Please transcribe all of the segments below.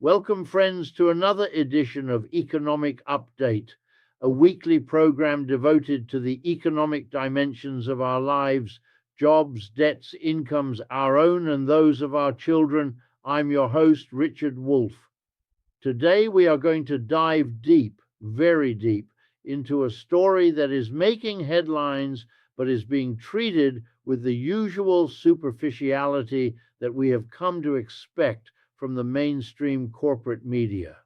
Welcome, friends, to another edition of Economic Update, a weekly program devoted to the economic dimensions of our lives, jobs, debts, incomes, our own and those of our children. I'm your host, Richard Wolff. Today, we are going to dive deep, very deep, into a story that is making headlines but is being treated with the usual superficiality that we have come to expect from the mainstream corporate media.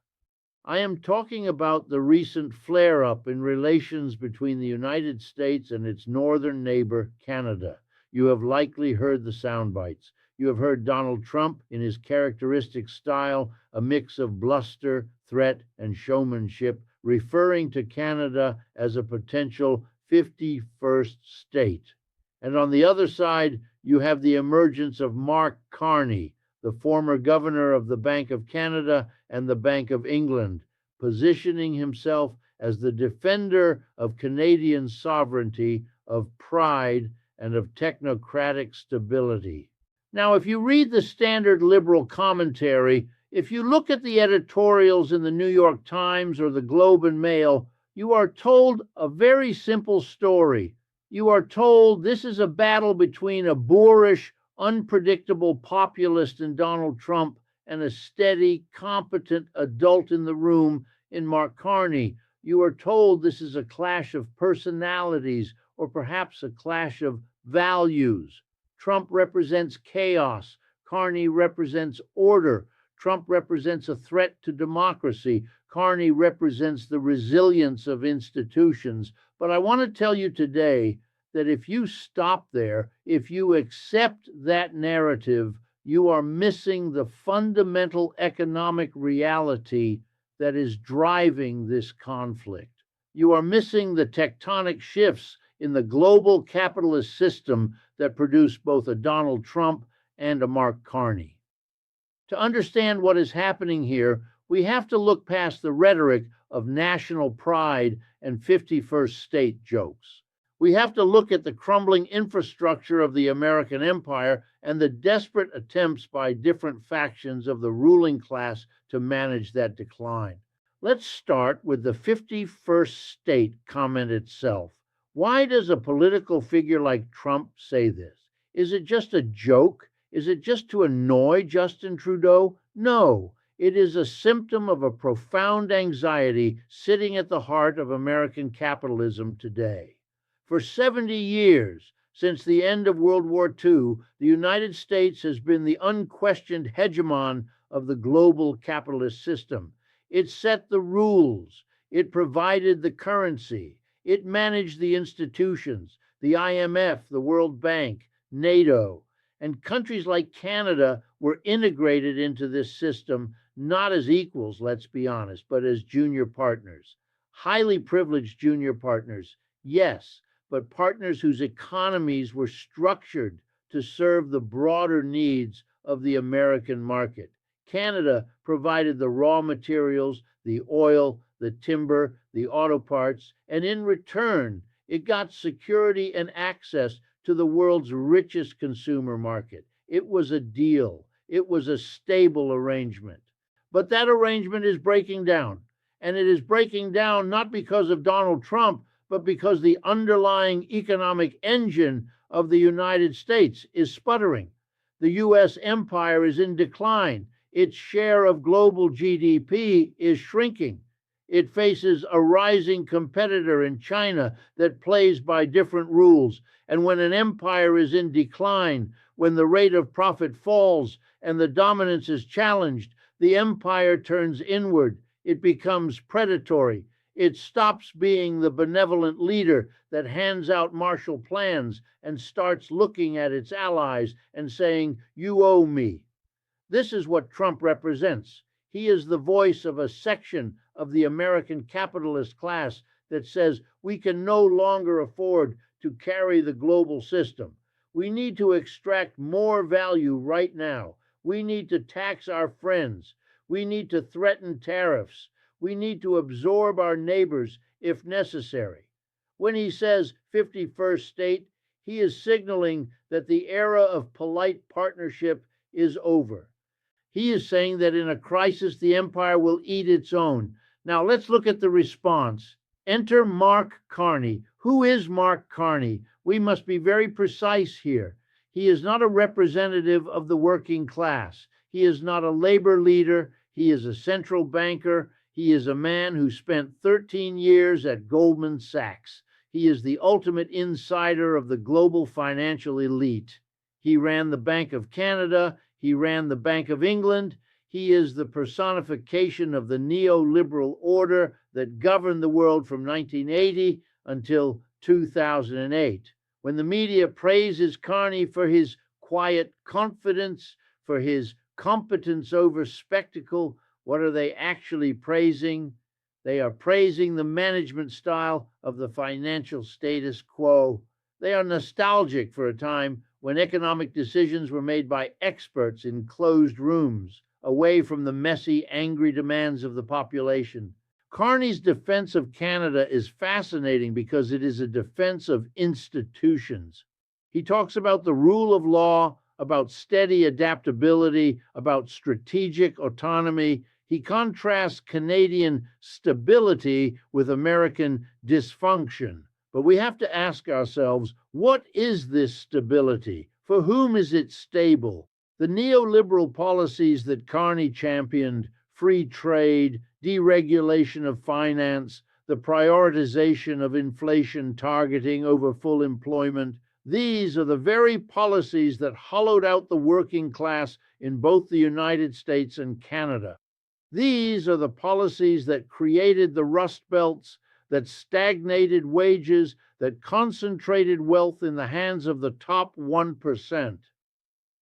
I am talking about the recent flare-up in relations between the United States and its northern neighbor, Canada. You have likely heard the sound bites. You have heard Donald Trump, in his characteristic style, a mix of bluster, threat, and showmanship, referring to Canada as a potential 51st state. And on the other side, you have the emergence of Mark Carney, the former governor of the Bank of Canada and the Bank of England, positioning himself as the defender of Canadian sovereignty, of pride, and of technocratic stability. Now, if you read the standard liberal commentary, if you look at the editorials in the New York Times or the Globe and Mail, you are told a very simple story. You are told this is a battle between a boorish, unpredictable populist in Donald Trump and a steady, competent adult in the room in Mark Carney. You are told this is a clash of personalities or perhaps a clash of values. Trump represents chaos. Carney represents order. Trump represents a threat to democracy. Carney represents the resilience of institutions. But I want to tell you today that if you stop there, if you accept that narrative, you are missing the fundamental economic reality that is driving this conflict. You are missing the tectonic shifts in the global capitalist system that produce both a Donald Trump and a Mark Carney. To understand what is happening here, we have to look past the rhetoric of national pride and 51st state jokes. We have to look at the crumbling infrastructure of the American empire and the desperate attempts by different factions of the ruling class to manage that decline. Let's start with the 51st state comment itself. Why does a political figure like Trump say this? Is it just a joke? Is it just to annoy Justin Trudeau? No, it is a symptom of a profound anxiety sitting at the heart of American capitalism today. For 70 years, since the end of World War II, the United States has been the unquestioned hegemon of the global capitalist system. It set the rules. It provided the currency. It managed the institutions, the IMF, the World Bank, NATO, and countries like Canada were integrated into this system, not as equals, let's be honest, but as junior partners. Highly privileged junior partners, yes, but partners whose economies were structured to serve the broader needs of the American market. Canada provided the raw materials, the oil, the timber, the auto parts, and in return, it got security and access to the world's richest consumer market. It was a deal. It was a stable arrangement. But that arrangement is breaking down. And it is breaking down not because of Donald Trump, but because the underlying economic engine of the United States is sputtering. The U.S. empire is in decline. Its share of global GDP is shrinking. It faces a rising competitor in China that plays by different rules. And when an empire is in decline, when the rate of profit falls and the dominance is challenged, the empire turns inward. It becomes predatory. It stops being the benevolent leader that hands out Marshall Plans and starts looking at its allies and saying, "You owe me." This is what Trump represents. He is the voice of a section of the American capitalist class that says we can no longer afford to carry the global system. We need to extract more value right now. We need to tax our friends. We need to threaten tariffs. We need to absorb our neighbors if necessary. When he says 51st state, he is signaling that the era of polite partnership is over. He is saying that in a crisis, the empire will eat its own. Now, let's look at the response. Enter Mark Carney. Who is Mark Carney? We must be very precise here. He is not a representative of the working class. He is not a labor leader. He is a central banker. He is a man who spent 13 years at Goldman Sachs. He is the ultimate insider of the global financial elite. He ran the Bank of Canada. He ran the Bank of England. He is the personification of the neoliberal order that governed the world from 1980 until 2008. When the media praises Carney for his quiet confidence, for his competence over spectacle, what are they actually praising? They are praising the management style of the financial status quo. They are nostalgic for a time when economic decisions were made by experts in closed rooms, away from the messy, angry demands of the population. Carney's defense of Canada is fascinating because it is a defense of institutions. He talks about the rule of law, about steady adaptability, about strategic autonomy. He contrasts Canadian stability with American dysfunction. But we have to ask ourselves, what is this stability? For whom is it stable? The neoliberal policies that Carney championed, free trade, deregulation of finance, the prioritization of inflation targeting over full employment, these are the very policies that hollowed out the working class in both the United States and Canada. These are the policies that created the Rust Belts, that stagnated wages, that concentrated wealth in the hands of the top 1%.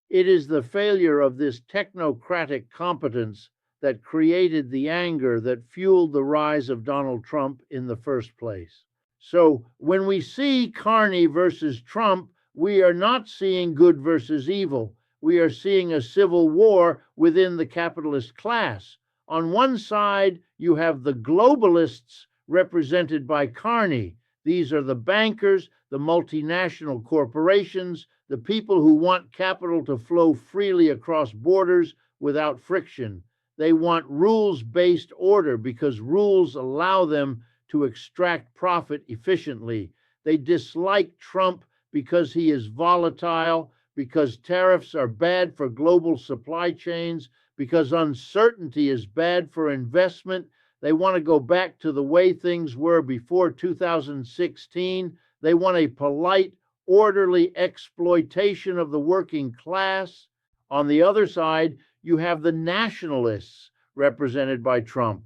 It is the failure of this technocratic competence that created the anger that fueled the rise of Donald Trump in the first place. So when we see Carney versus Trump, we are not seeing good versus evil. We are seeing a civil war within the capitalist class. On one side, you have the globalists represented by Carney. These are the bankers, the multinational corporations, the people who want capital to flow freely across borders without friction. They want rules-based order because rules allow them to extract profit efficiently. They dislike Trump because he is volatile, because tariffs are bad for global supply chains, because uncertainty is bad for investment. They want to go back to the way things were before 2016. They want a polite, orderly exploitation of the working class. On the other side, you have the nationalists represented by Trump.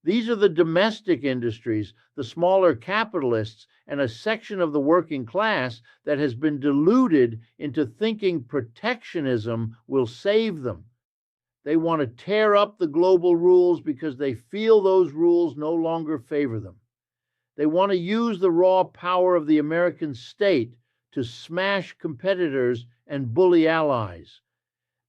These are the domestic industries, the smaller capitalists, and a section of the working class that has been deluded into thinking protectionism will save them. They want to tear up the global rules because they feel those rules no longer favor them. They want to use the raw power of the American state to smash competitors and bully allies.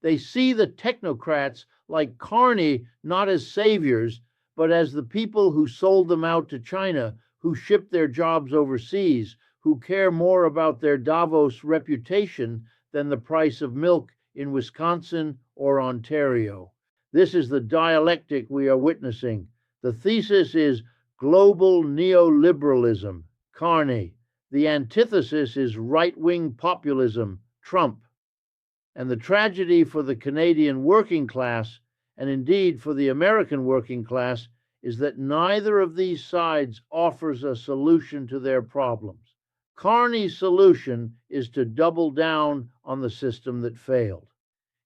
They see the technocrats like Carney not as saviors, but as the people who sold them out to China, who shipped their jobs overseas, who care more about their Davos reputation than the price of milk in Wisconsin or Ontario. This is the dialectic we are witnessing. The thesis is global neoliberalism, Carney. The antithesis is right-wing populism, Trump. And the tragedy for the Canadian working class, and indeed for the American working class, is that neither of these sides offers a solution to their problems. Carney's solution is to double down on the system that failed.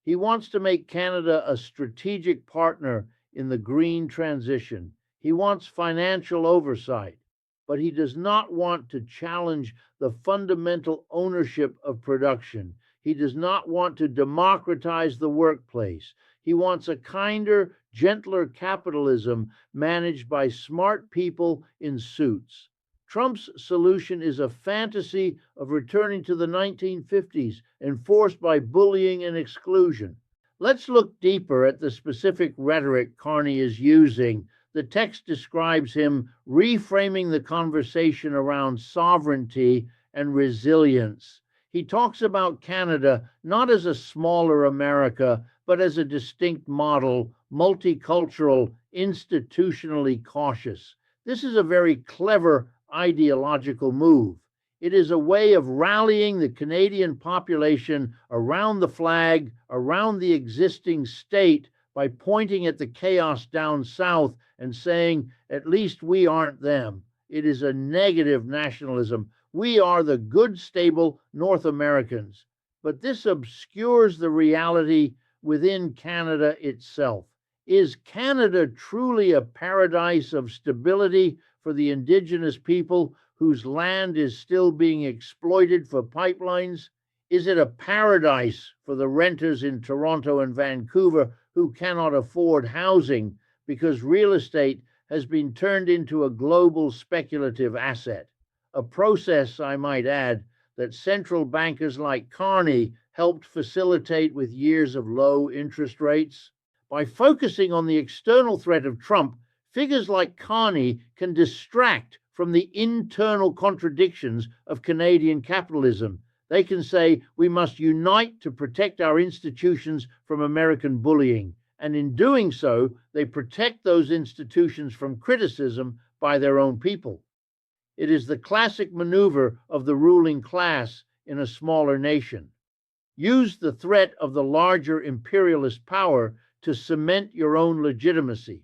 He wants to make Canada a strategic partner in the green transition. He wants financial oversight, but he does not want to challenge the fundamental ownership of production. He does not want to democratize the workplace. He wants a kinder, gentler capitalism managed by smart people in suits. Trump's solution is a fantasy of returning to the 1950s, enforced by bullying and exclusion. Let's look deeper at the specific rhetoric Carney is using. The text describes him reframing the conversation around sovereignty and resilience. He talks about Canada not as a smaller America, but as a distinct model, multicultural, institutionally cautious. This is a very clever ideological move. It is a way of rallying the Canadian population around the flag, around the existing state, by pointing at the chaos down south and saying, at least we aren't them. It is a negative nationalism. We are the good, stable North Americans. But this obscures the reality within Canada itself. Is Canada truly a paradise of stability for the Indigenous people whose land is still being exploited for pipelines? Is it a paradise for the renters in Toronto and Vancouver who cannot afford housing because real estate has been turned into a global speculative asset? A process, I might add, that central bankers like Carney helped facilitate with years of low interest rates. By focusing on the external threat of Trump, figures like Carney can distract from the internal contradictions of Canadian capitalism. They can say we must unite to protect our institutions from American bullying, and in doing so, they protect those institutions from criticism by their own people. It is the classic maneuver of the ruling class in a smaller nation. Use the threat of the larger imperialist power to cement your own legitimacy.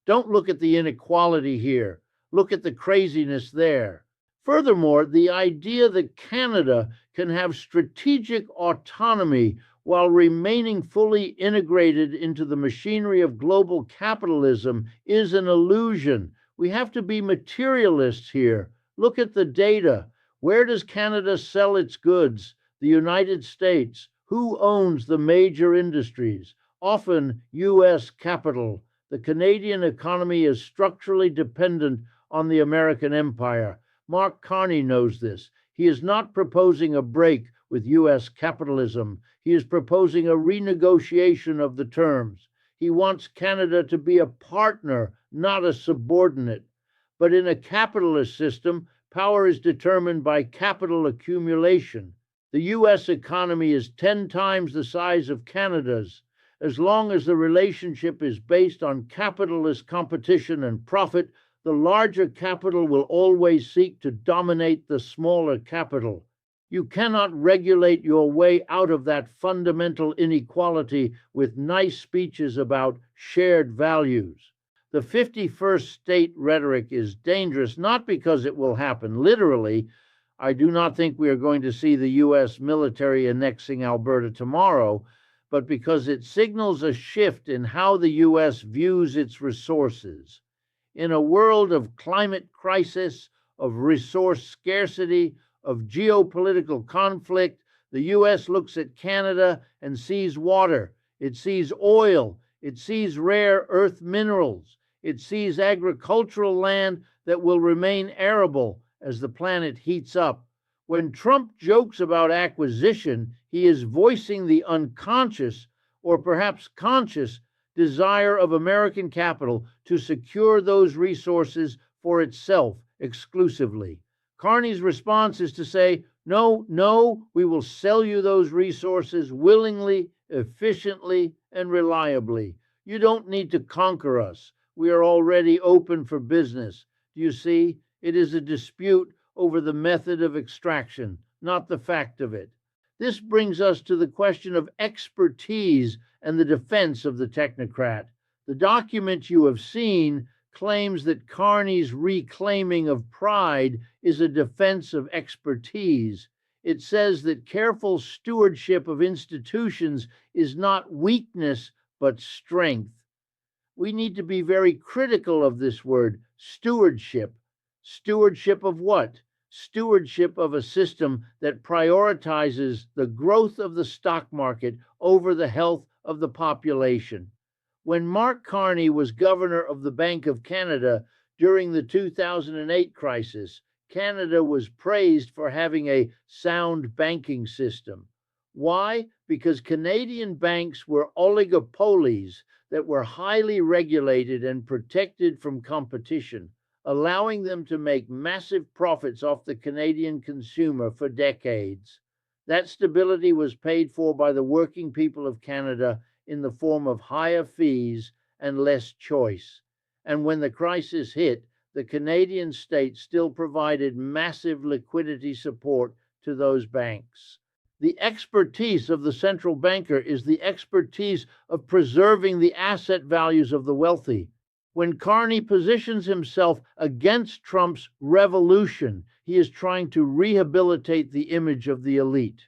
Don't look at the inequality here. Look at the craziness there. Furthermore, the idea that Canada can have strategic autonomy while remaining fully integrated into the machinery of global capitalism is an illusion. We have to be materialists here. Look at the data. Where does Canada sell its goods? The United States. Who owns the major industries? Often U.S. capital. The Canadian economy is structurally dependent on the American empire. Mark Carney knows this. He is not proposing a break with U.S. capitalism. He is proposing a renegotiation of the terms. He wants Canada to be a partner, not a subordinate. But in a capitalist system, power is determined by capital accumulation. The U.S. economy is 10 times the size of Canada's. As long as the relationship is based on capitalist competition and profit, the larger capital will always seek to dominate the smaller capital. You cannot regulate your way out of that fundamental inequality with nice speeches about shared values. The 51st state rhetoric is dangerous, not because it will happen literally. I do not think we are going to see the U.S. military annexing Alberta tomorrow, but because it signals a shift in how the U.S. views its resources. In a world of climate crisis, of resource scarcity, of geopolitical conflict, the U.S. looks at Canada and sees water, it sees oil, it sees rare earth minerals, it sees agricultural land that will remain arable as the planet heats up. When Trump jokes about acquisition, he is voicing the unconscious, or perhaps conscious, desire of American capital to secure those resources for itself exclusively. Carney's response is to say, no, we will sell you those resources willingly, efficiently, and reliably. You don't need to conquer us. We are already open for business. Do you see? It is a dispute over the method of extraction, not the fact of it. This brings us to the question of expertise and the defense of the technocrat. The document you have seen claims that Carney's reclaiming of pride is a defense of expertise. It says that careful stewardship of institutions is not weakness, but strength. We need to be very critical of this word, stewardship. Stewardship of what? Stewardship of a system that prioritizes the growth of the stock market over the health of the population. When Mark Carney was governor of the Bank of Canada during the 2008 crisis, Canada was praised for having a sound banking system. Why? Because Canadian banks were oligopolies that were highly regulated and protected from competition, allowing them to make massive profits off the Canadian consumer for decades. That stability was paid for by the working people of Canada in the form of higher fees and less choice. And when the crisis hit, the Canadian state still provided massive liquidity support to those banks. The expertise of the central banker is the expertise of preserving the asset values of the wealthy. When Carney positions himself against Trump's revolution, he is trying to rehabilitate the image of the elite.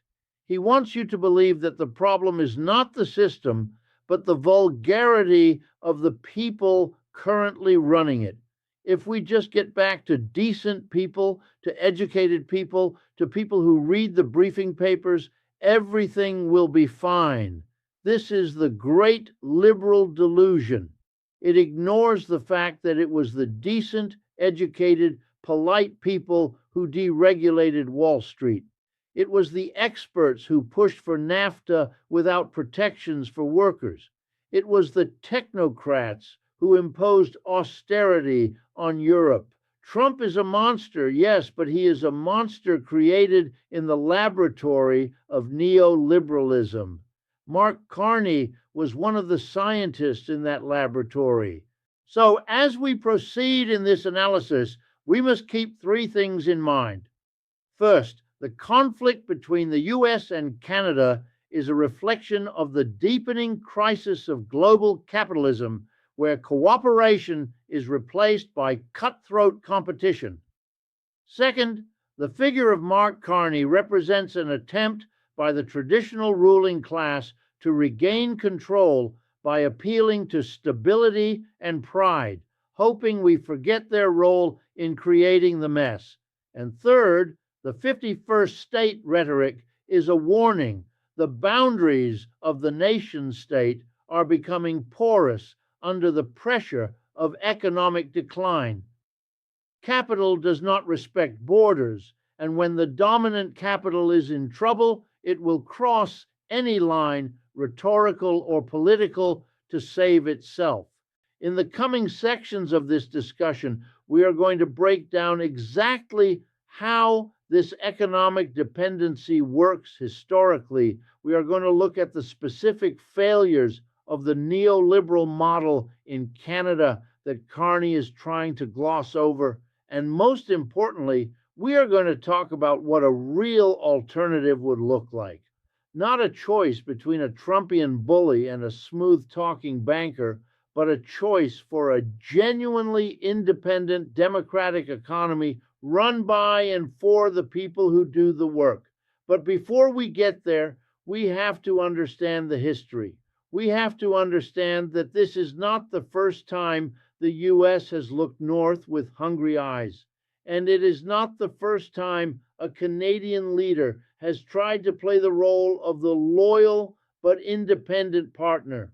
He wants you to believe that the problem is not the system, but the vulgarity of the people currently running it. If we just get back to decent people, to educated people, to people who read the briefing papers, everything will be fine. This is the great liberal delusion. It ignores the fact that it was the decent, educated, polite people who deregulated Wall Street. It was the experts who pushed for NAFTA without protections for workers. It was the technocrats who imposed austerity on Europe. Trump is a monster, yes, but he is a monster created in the laboratory of neoliberalism. Mark Carney was one of the scientists in that laboratory. So, as we proceed in this analysis, we must keep three things in mind. First, the conflict between the US and Canada is a reflection of the deepening crisis of global capitalism, where cooperation is replaced by cutthroat competition. Second, the figure of Mark Carney represents an attempt by the traditional ruling class to regain control by appealing to stability and pride, hoping we forget their role in creating the mess. And third, the 51st state rhetoric is a warning. The boundaries of the nation state are becoming porous under the pressure of economic decline. Capital does not respect borders, and when the dominant capital is in trouble, it will cross any line, rhetorical or political, to save itself. In the coming sections of this discussion, we are going to break down exactly how this economic dependency works historically. We are going to look at the specific failures of the neoliberal model in Canada that Carney is trying to gloss over. And most importantly, we are going to talk about what a real alternative would look like. Not a choice between a Trumpian bully and a smooth-talking banker, but a choice for a genuinely independent democratic economy run by and for the people who do the work. But before we get there, we have to understand the history. We have to understand that this is not the first time the U.S. has looked north with hungry eyes. And it is not the first time a Canadian leader has tried to play the role of the loyal but independent partner.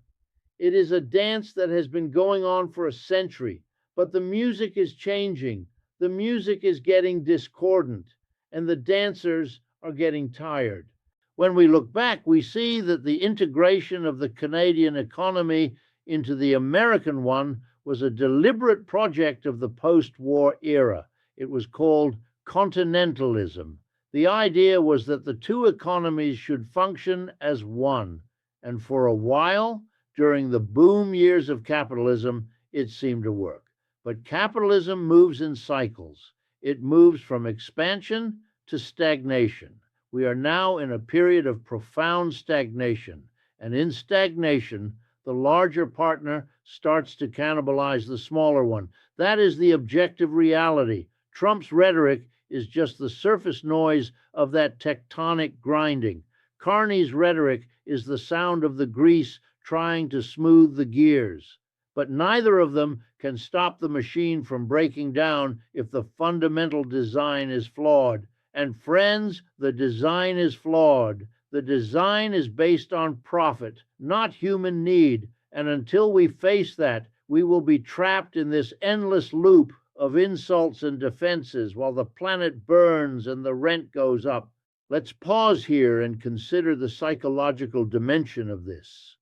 It is a dance that has been going on for a century, but the music is changing. The music is getting discordant, and the dancers are getting tired. When we look back, we see that the integration of the Canadian economy into the American one was a deliberate project of the post-war era. It was called continentalism. The idea was that the two economies should function as one, and for a while, during the boom years of capitalism, it seemed to work. But capitalism moves in cycles. It moves from expansion to stagnation. We are now in a period of profound stagnation, and in stagnation, the larger partner starts to cannibalize the smaller one. That is the objective reality. Trump's rhetoric is just the surface noise of that tectonic grinding. Carney's rhetoric is the sound of the grease trying to smooth the gears. But neither of them can stop the machine from breaking down if the fundamental design is flawed. And friends, the design is flawed. The design is based on profit, not human need. And until we face that, we will be trapped in this endless loop of insults and defenses while the planet burns and the rent goes up. Let's pause here and consider the psychological dimension of this.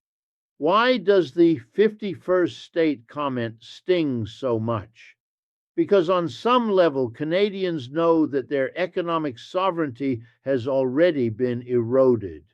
Why does the 51st state comment sting so much? Because on some level, Canadians know that their economic sovereignty has already been eroded.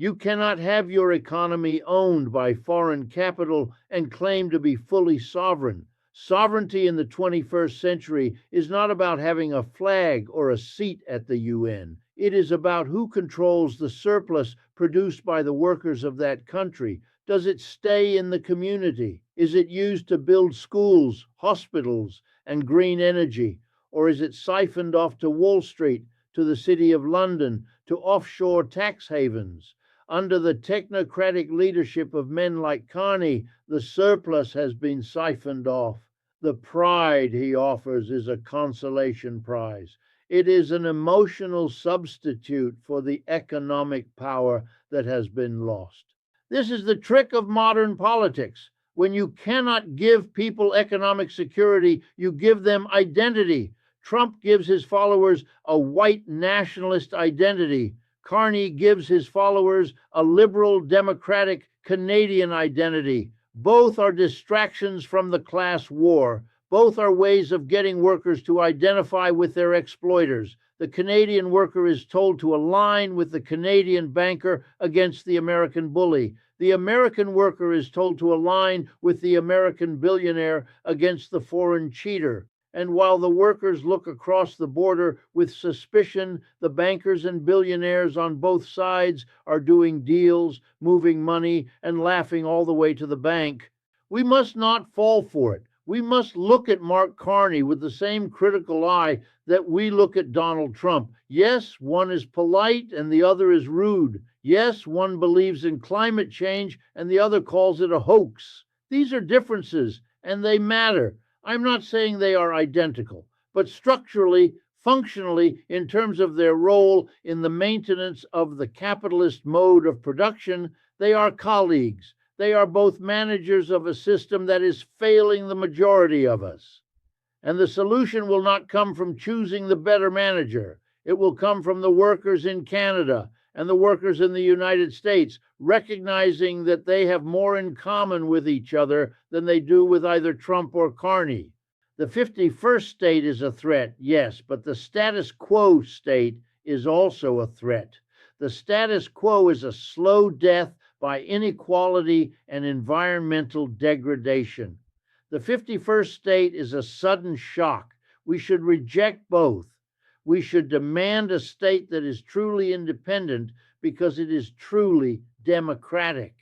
You cannot have your economy owned by foreign capital and claim to be fully sovereign. Sovereignty in the 21st century is not about having a flag or a seat at the UN. It is about who controls the surplus produced by the workers of that country. Does it stay in the community? Is it used to build schools, hospitals, and green energy? Or is it siphoned off to Wall Street, to the City of London, to offshore tax havens? Under the technocratic leadership of men like Carney, the surplus has been siphoned off. The pride he offers is a consolation prize. It is an emotional substitute for the economic power that has been lost. This is the trick of modern politics. When you cannot give people economic security, you give them identity. Trump gives his followers a white nationalist identity. Carney gives his followers a liberal, democratic, Canadian identity. Both are distractions from the class war. Both are ways of getting workers to identify with their exploiters. The Canadian worker is told to align with the Canadian banker against the American bully. The American worker is told to align with the American billionaire against the foreign cheater. And while the workers look across the border with suspicion, the bankers and billionaires on both sides are doing deals, moving money, and laughing all the way to the bank. We must not fall for it. We must look at Mark Carney with the same critical eye that we look at Donald Trump. Yes, one is polite and the other is rude. Yes, one believes in climate change and the other calls it a hoax. These are differences, and they matter. I'm not saying they are identical, but structurally, functionally, in terms of their role in the maintenance of the capitalist mode of production, they are colleagues. They are both managers of a system that is failing the majority of us. And the solution will not come from choosing the better manager. It will come from the workers in Canada and the workers in the United States, recognizing that they have more in common with each other than they do with either Trump or Carney. The 51st state is a threat, yes, but the status quo state is also a threat. The status quo is a slow death by inequality and environmental degradation. The 51st state is a sudden shock. We should reject both. We should demand a state that is truly independent because it is truly democratic.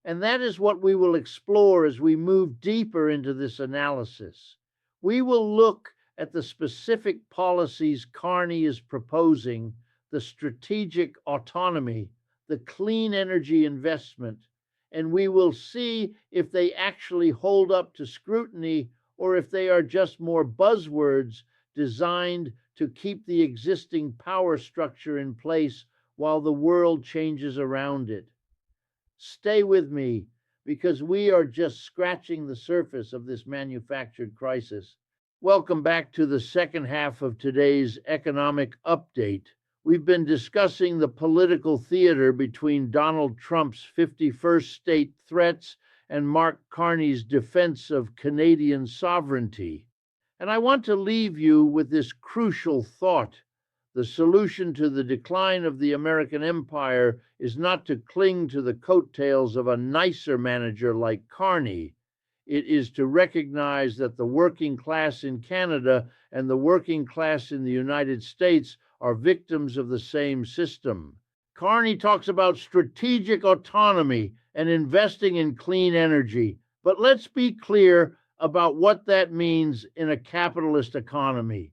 And that is what we will explore as we move deeper into this analysis. We will look at the specific policies Carney is proposing, the strategic autonomy, the clean energy investment, and we will see if they actually hold up to scrutiny or if they are just more buzzwords designed to keep the existing power structure in place while the world changes around it. Stay with me, because we are just scratching the surface of this manufactured crisis. Welcome back to the second half of today's economic update. We've been discussing the political theater between Donald Trump's 51st state threats and Mark Carney's defense of Canadian sovereignty. And I want to leave you with this crucial thought. The solution to the decline of the American empire is not to cling to the coattails of a nicer manager like Carney. It is to recognize that the working class in Canada and the working class in the United States are victims of the same system. Carney talks about strategic autonomy and investing in clean energy. But let's be clear about what that means in a capitalist economy.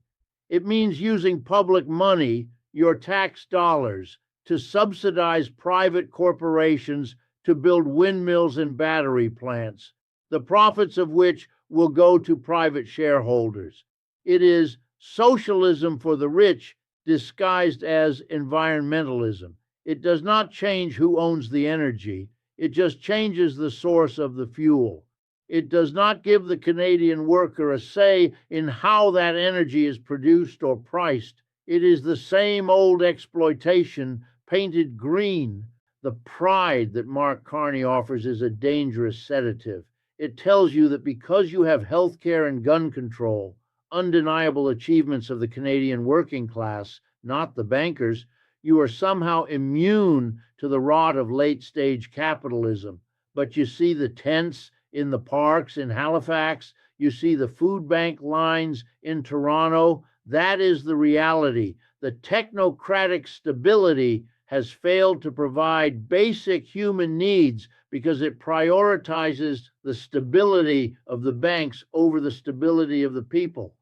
It means using public money, your tax dollars, to subsidize private corporations to build windmills and battery plants, the profits of which will go to private shareholders. It is socialism for the rich disguised as environmentalism. It does not change who owns the energy. It just changes the source of the fuel. It does not give the Canadian worker a say in how that energy is produced or priced. It is the same old exploitation painted green. The pride that Mark Carney offers is a dangerous sedative. It tells you that because you have health care and gun control, undeniable achievements of the Canadian working class, not the bankers, you are somehow immune to the rot of late-stage capitalism. But you see the tents in the parks in Halifax, you see the food bank lines in Toronto. That is the reality. The technocratic stability has failed to provide basic human needs because it prioritizes the stability of the banks over the stability of the people.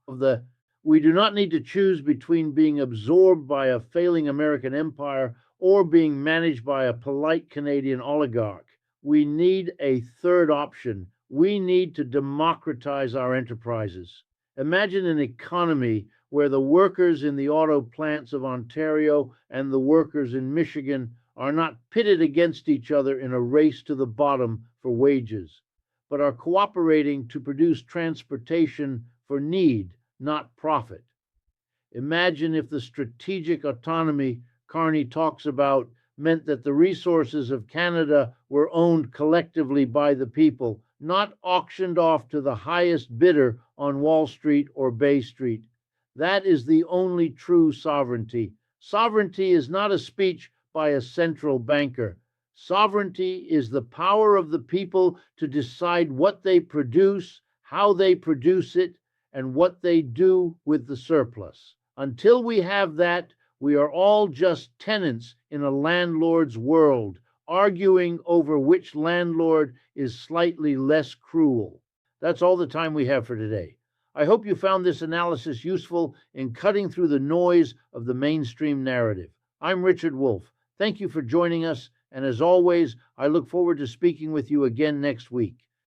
We do not need to choose between being absorbed by a failing American empire or being managed by a polite Canadian oligarch. We need a third option. We need to democratize our enterprises. Imagine an economy where the workers in the auto plants of Ontario and the workers in Michigan are not pitted against each other in a race to the bottom for wages, but are cooperating to produce transportation for need, not profit. Imagine if the strategic autonomy Carney talks about meant that the resources of Canada were owned collectively by the people, not auctioned off to the highest bidder on Wall Street or Bay Street. That is the only true sovereignty. Sovereignty is not a speech by a central banker. Sovereignty is the power of the people to decide what they produce, how they produce it, and what they do with the surplus. Until we have that, we are all just tenants in a landlord's world, arguing over which landlord is slightly less cruel. That's all the time we have for today. I hope you found this analysis useful in cutting through the noise of the mainstream narrative. I'm Richard Wolff. Thank you for joining us, and as always, I look forward to speaking with you again next week.